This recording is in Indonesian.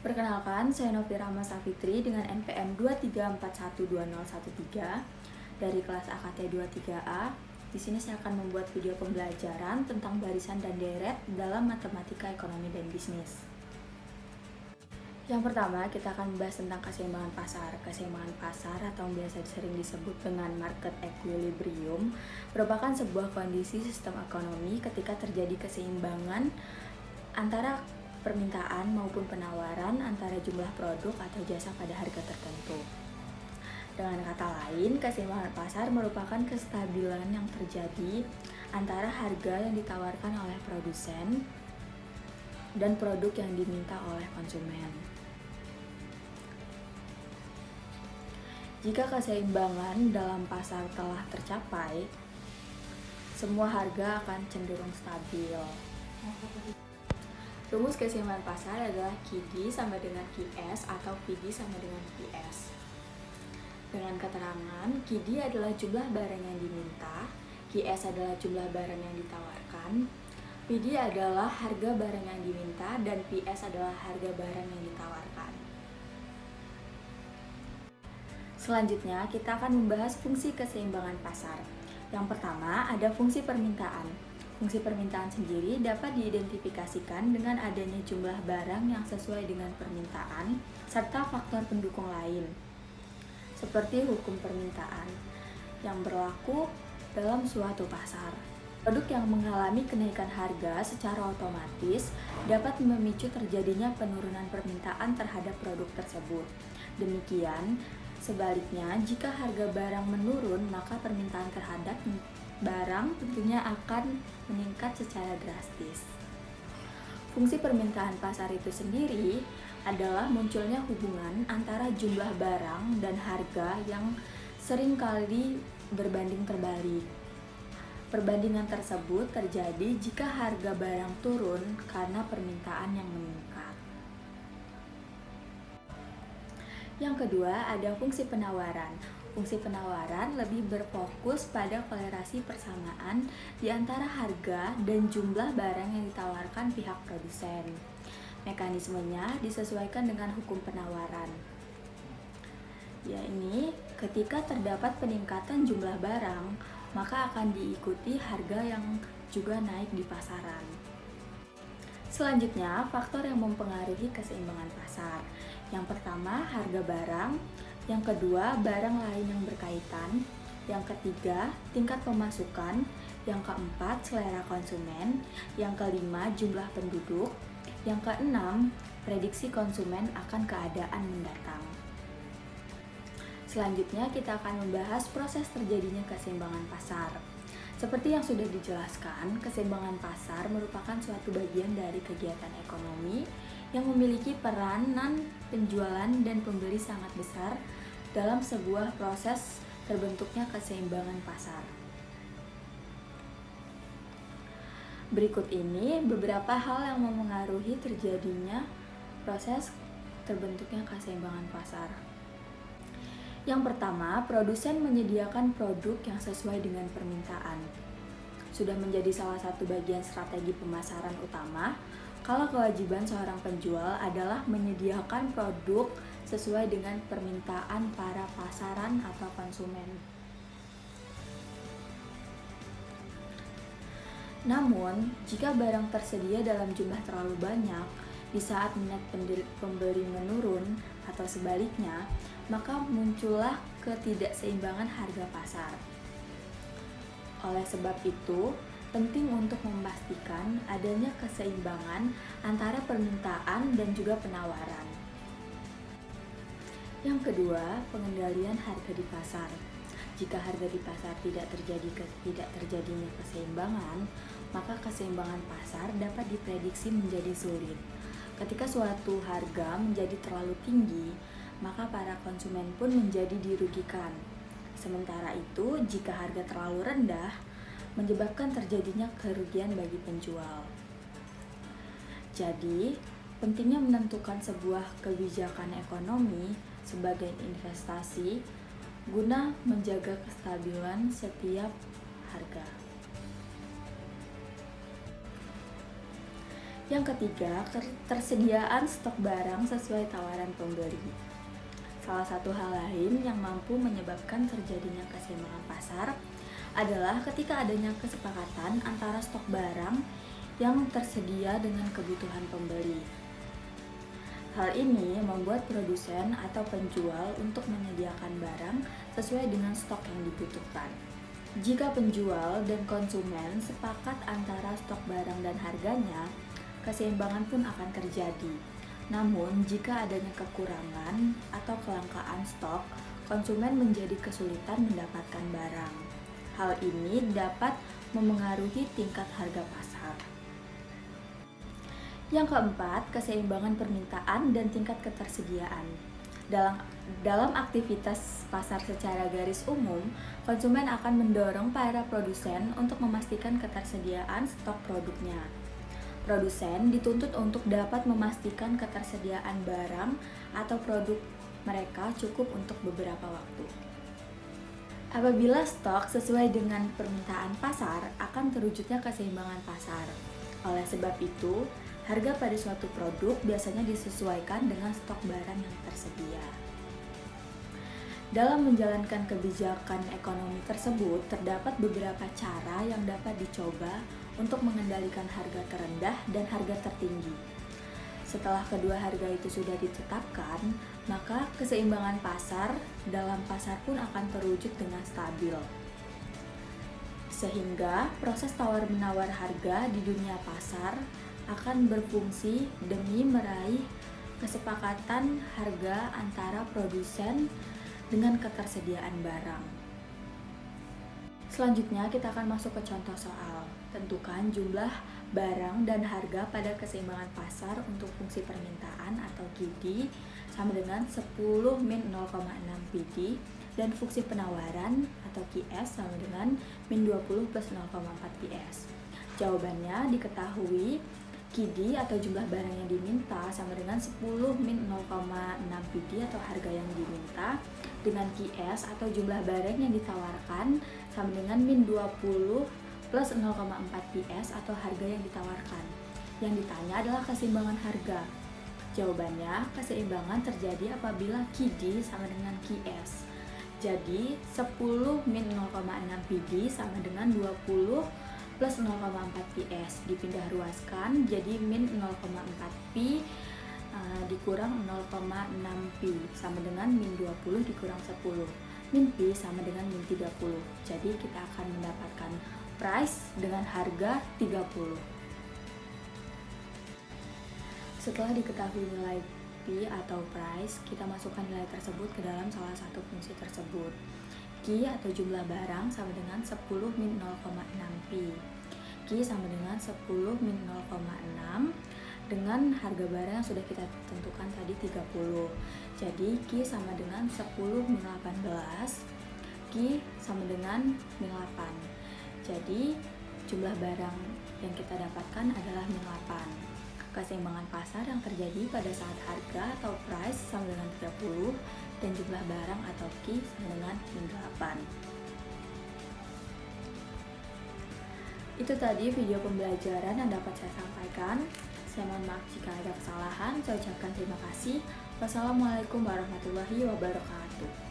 Perkenalkan, saya Novi Rahma Safitri dengan NPM 234120113 dari kelas AKT 23A. Di sini saya akan membuat video pembelajaran tentang barisan dan deret dalam matematika ekonomi dan bisnis. Yang pertama, kita akan membahas tentang keseimbangan pasar. Keseimbangan pasar atau yang biasa sering disebut dengan market equilibrium merupakan sebuah kondisi sistem ekonomi ketika terjadi keseimbangan antara permintaan maupun penawaran antara jumlah produk atau jasa pada harga tertentu. Dengan kata lain, keseimbangan pasar merupakan kestabilan yang terjadi antara harga yang ditawarkan oleh produsen dan produk yang diminta oleh konsumen. Jika keseimbangan dalam pasar telah tercapai, semua harga akan cenderung stabil. Rumus keseimbangan pasar adalah QD sama dengan QS atau PD sama dengan PS. Dengan keterangan, QD adalah jumlah barang yang diminta, QS adalah jumlah barang yang ditawarkan, PD adalah harga barang yang diminta, dan PS adalah harga barang yang ditawarkan. Selanjutnya, kita akan membahas fungsi keseimbangan pasar. Yang pertama, ada fungsi permintaan. Fungsi permintaan sendiri dapat diidentifikasikan dengan adanya jumlah barang yang sesuai dengan permintaan serta faktor pendukung lain, seperti hukum permintaan yang berlaku dalam suatu pasar. Produk yang mengalami kenaikan harga secara otomatis dapat memicu terjadinya penurunan permintaan terhadap produk tersebut. Demikian, sebaliknya, jika harga barang menurun, maka permintaan terhadap barang tentunya akan meningkat secara drastis. Fungsi permintaan pasar itu sendiri adalah munculnya hubungan antara jumlah barang dan harga yang seringkali berbanding terbalik. Perbandingan tersebut terjadi jika harga barang turun karena permintaan yang meningkat. Yang kedua, ada fungsi penawaran. Fungsi penawaran lebih berfokus pada kolerasi persamaan di antara harga dan jumlah barang yang ditawarkan pihak produsen. Mekanismenya disesuaikan dengan hukum penawaran. Yakni, ketika terdapat peningkatan jumlah barang, maka akan diikuti harga yang juga naik di pasaran. Selanjutnya, faktor yang mempengaruhi keseimbangan pasar. Yang pertama, harga barang. Yang kedua, barang lain yang berkaitan. Yang ketiga, tingkat pemasukan. Yang keempat, selera konsumen. Yang kelima, jumlah penduduk. Yang keenam, prediksi konsumen akan keadaan mendatang. Selanjutnya, kita akan membahas proses terjadinya keseimbangan pasar. Seperti yang sudah dijelaskan, keseimbangan pasar merupakan suatu bagian dari kegiatan ekonomi yang memiliki peranan penjualan dan pembeli sangat besar dalam sebuah proses terbentuknya keseimbangan pasar. Berikut ini beberapa hal yang memengaruhi terjadinya proses terbentuknya keseimbangan pasar. Yang pertama, produsen menyediakan produk yang sesuai dengan permintaan. Sudah menjadi salah satu bagian strategi pemasaran utama, kalau kewajiban seorang penjual adalah menyediakan produk sesuai dengan permintaan para pasaran atau konsumen. Namun, jika barang tersedia dalam jumlah terlalu banyak, di saat minat pembeli menurun atau sebaliknya, maka muncullah ketidakseimbangan harga pasar. Oleh sebab itu, penting untuk memastikan adanya keseimbangan antara permintaan dan juga penawaran. Yang kedua, pengendalian harga di pasar. Jika harga di pasar tidak terjadinya keseimbangan, maka keseimbangan pasar dapat diprediksi menjadi sulit. Ketika suatu harga menjadi terlalu tinggi, maka para konsumen pun menjadi dirugikan. Sementara itu, jika harga terlalu rendah, menyebabkan terjadinya kerugian bagi penjual. Jadi, pentingnya menentukan sebuah kebijakan ekonomi sebagai investasi guna menjaga kestabilan setiap harga. Yang ketiga, ketersediaan stok barang sesuai tawaran pembeli. Salah satu hal lain yang mampu menyebabkan terjadinya keseimbangan pasar adalah ketika adanya kesepakatan antara stok barang yang tersedia dengan kebutuhan pembeli. Hal ini membuat produsen atau penjual untuk menyediakan barang sesuai dengan stok yang dibutuhkan. Jika penjual dan konsumen sepakat antara stok barang dan harganya, keseimbangan pun akan terjadi. Namun, jika adanya kekurangan atau kelangkaan stok, konsumen menjadi kesulitan mendapatkan barang. Hal ini dapat memengaruhi tingkat harga pasar. Yang keempat, keseimbangan permintaan dan tingkat ketersediaan. Dalam aktivitas pasar secara garis umum, konsumen akan mendorong para produsen untuk memastikan ketersediaan stok produknya. Produsen dituntut untuk dapat memastikan ketersediaan barang atau produk mereka cukup untuk beberapa waktu. Apabila stok sesuai dengan permintaan pasar, akan terwujudnya keseimbangan pasar. Oleh sebab itu, harga pada suatu produk biasanya disesuaikan dengan stok barang yang tersedia. Dalam menjalankan kebijakan ekonomi tersebut, terdapat beberapa cara yang dapat dicoba untuk mengendalikan harga terendah dan harga tertinggi. Setelah kedua harga itu sudah ditetapkan, maka keseimbangan pasar dalam pasar pun akan terwujud dengan stabil. Sehingga proses tawar-menawar harga di dunia pasar akan berfungsi demi meraih kesepakatan harga antara produsen dengan ketersediaan barang. Selanjutnya kita akan masuk ke contoh soal. Tentukan jumlah barang dan harga pada keseimbangan pasar untuk fungsi permintaan atau QD sama dengan 10 min 0,6 PD dan fungsi penawaran atau QS sama dengan min 20 plus 0,4 PS. Jawabannya diketahui QD atau jumlah barang yang diminta sama dengan 10 min 0,6 PD atau harga yang diminta dengan QS atau jumlah barang yang ditawarkan sama dengan min 20 plus 0,4 PS atau harga yang ditawarkan. Yang ditanya adalah keseimbangan harga. Jawabannya, keseimbangan terjadi apabila QD sama dengan QS. Jadi, 10 min 0,6 PD sama dengan 20 plus 0,4 PS. Dipindah ruaskan jadi min 0,4 P dikurang 0,6 P sama dengan min 20 dikurang 10. Min P sama dengan min 30. Jadi, kita akan mendapatkan price dengan harga 30. Setelah diketahui nilai P atau price, kita masukkan nilai tersebut ke dalam salah satu fungsi tersebut. Q atau jumlah barang sama dengan 10 min 0,6 P. Q sama dengan 10 min 0,6 dengan harga barang yang sudah kita tentukan tadi 30. Jadi Q sama dengan 10 min 18. Q sama dengan min 8. Jadi, jumlah barang yang kita dapatkan adalah min 8. Keseimbangan pasar yang terjadi pada saat harga atau price sama dengan 30 dan jumlah barang atau Q sama dengan min 8. Itu tadi video pembelajaran yang dapat saya sampaikan. Saya mohon maaf jika ada kesalahan. Saya ucapkan terima kasih. Wassalamualaikum warahmatullahi wabarakatuh.